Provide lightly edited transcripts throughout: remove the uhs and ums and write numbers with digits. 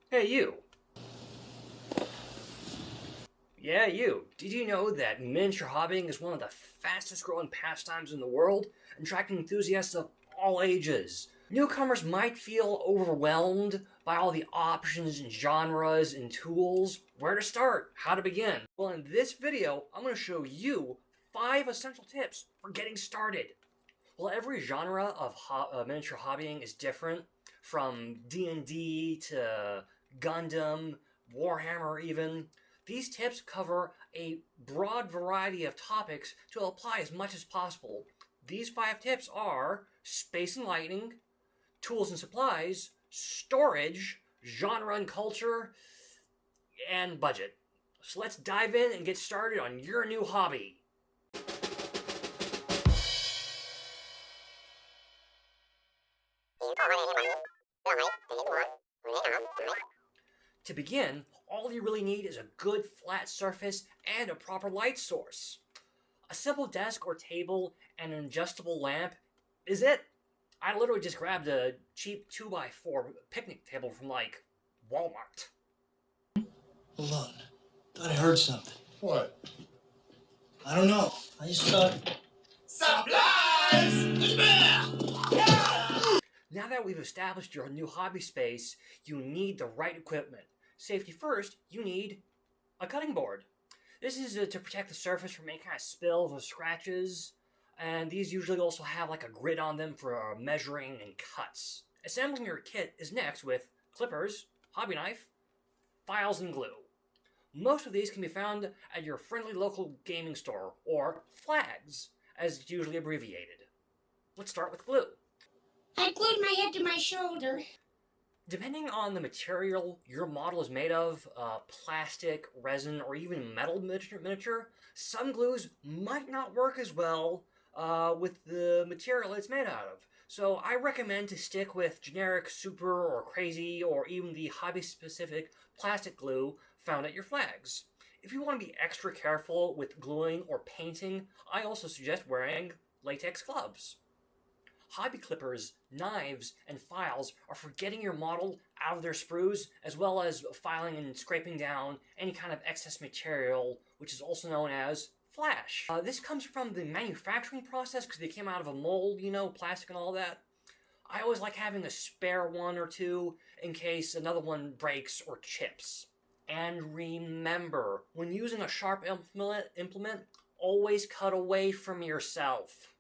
Hey, you. Yeah, you. Did you know that miniature hobbying is one of the fastest growing pastimes in the world, attracting enthusiasts of all ages? Newcomers might feel overwhelmed by all the options and genres and tools. Where to start? How to begin? Well, in this video, I'm going to show you 5 essential tips for getting started. Well, every genre of miniature hobbying is different, from D&D to Gundam, Warhammer even. These tips cover a broad variety of topics to apply as much as possible. These 5 tips are space and lighting, tools and supplies, storage, genre and culture, and budget. So let's dive in and get started on your new hobby. To begin, all you really need is a good flat surface and a proper light source. A simple desk or table and an adjustable lamp is it. I literally just grabbed a cheap 2x4 picnic table from like Walmart. Hold on. Thought I heard something. What? I don't know. I just thought. Supplies! Now that we've established your new hobby space, you need the right equipment. Safety first, you need a cutting board. This is to protect the surface from any kind of spills or scratches, and these usually also have like a grid on them for measuring and cuts. Assembling your kit is next with clippers, hobby knife, files, and glue. Most of these can be found at your friendly local gaming store, or flags, as it's usually abbreviated. Let's start with glue. I glued my head to my shoulder. Depending on the material your model is made of, plastic, resin, or even metal miniature, some glues might not work as well with the material it's made out of. So I recommend to stick with generic super or crazy or even the hobby-specific plastic glue found at your flags. If you want to be extra careful with gluing or painting, I also suggest wearing latex gloves. Hobby clippers, knives, and files are for getting your model out of their sprues, as well as filing and scraping down any kind of excess material, which is also known as flash. This comes from the manufacturing process because they came out of a mold, plastic and all that. I always like having a spare one or two in case another one breaks or chips. And remember, when using a sharp implement, always cut away from yourself.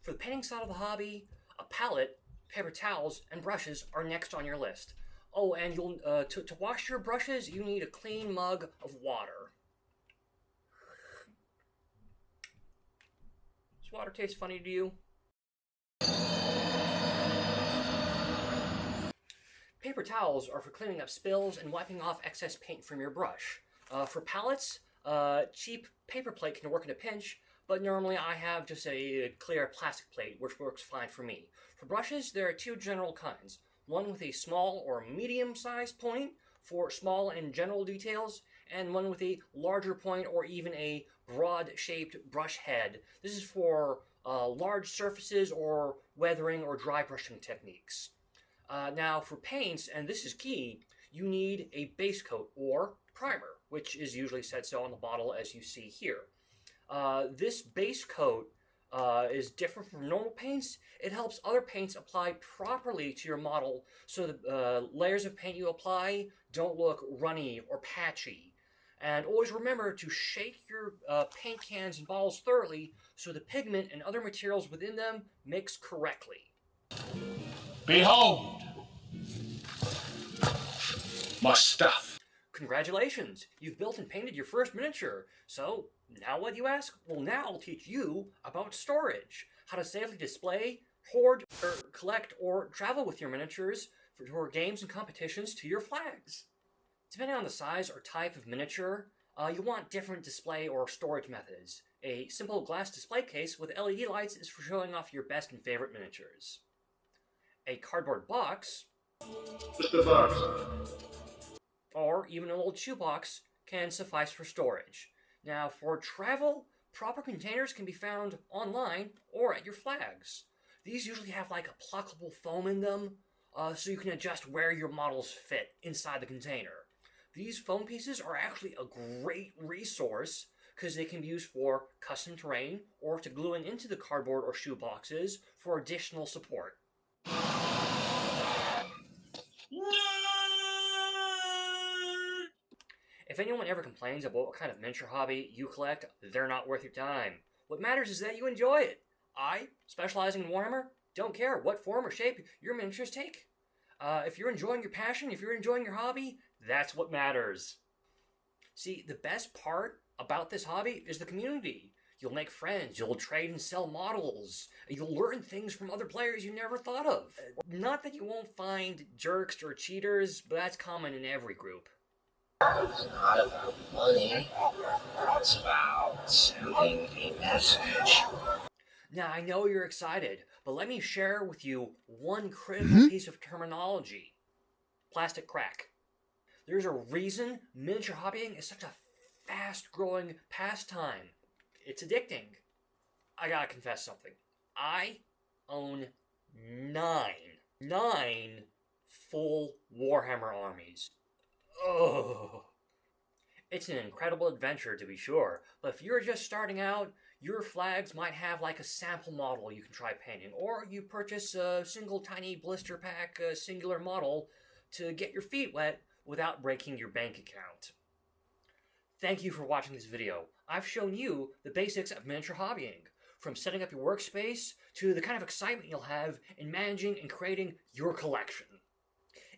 For the painting side of the hobby, a palette, paper towels, and brushes are next on your list. Oh, and you'll to wash your brushes, you need a clean mug of water. Does water taste funny to you? Paper towels are for cleaning up spills and wiping off excess paint from your brush. For palettes, cheap paper plate can work in a pinch, but normally I have just a clear plastic plate, which works fine for me. For brushes, there are 2 general kinds. One with a small or medium-sized point for small and general details, and one with a larger point or even a broad-shaped brush head. This is for large surfaces or weathering or dry brushing techniques. Now for paints, and this is key, you need a base coat or primer, which is usually said so on the bottle as you see here. This base coat is different from normal paints. It helps other paints apply properly to your model so the layers of paint you apply don't look runny or patchy. And always remember to shake your paint cans and bottles thoroughly so the pigment and other materials within them mix correctly. Behold! My stuff. Congratulations! You've built and painted your first miniature. So, now what, you ask? Well, now I'll teach you about storage. How to safely display, hoard, or collect, or travel with your miniatures for games and competitions to your flags. Depending on the size or type of miniature, you want different display or storage methods. A simple glass display case with LED lights is for showing off your best and favorite miniatures. A cardboard box, Just a box. or even an old shoebox can suffice for storage. Now, for travel, proper containers can be found online or at your flags. These usually have like a pluckable foam in them, so you can adjust where your models fit inside the container. These foam pieces are actually a great resource because they can be used for custom terrain or to gluing into the cardboard or shoe boxes for additional support. If anyone ever complains about what kind of miniature hobby you collect, they're not worth your time. What matters is that you enjoy it. I, specializing in Warhammer, don't care what form or shape your miniatures take. If you're enjoying your passion, if you're enjoying your hobby, that's what matters. See, the best part about this hobby is the community. You'll make friends, you'll trade and sell models, you'll learn things from other players you never thought of. Not that you won't find jerks or cheaters, but that's common in every group. It's not about money. It's about sending a message. Now, I know you're excited, but let me share with you one critical piece of terminology. Plastic crack. There's a reason miniature hobbying is such a fast-growing pastime. It's addicting. I gotta confess something. I own nine full Warhammer armies. Oh, it's an incredible adventure to be sure, but if you're just starting out, your flags might have like a sample model you can try painting, or you purchase a single tiny blister pack singular model to get your feet wet without breaking your bank account. Thank you for watching this video. I've shown you the basics of miniature hobbying, from setting up your workspace to the kind of excitement you'll have in managing and creating your collection.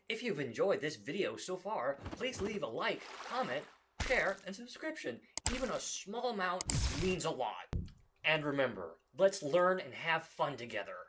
If you've enjoyed this video so far, please leave a like, comment, share, and subscription. Even a small amount means a lot. And remember, let's learn and have fun together.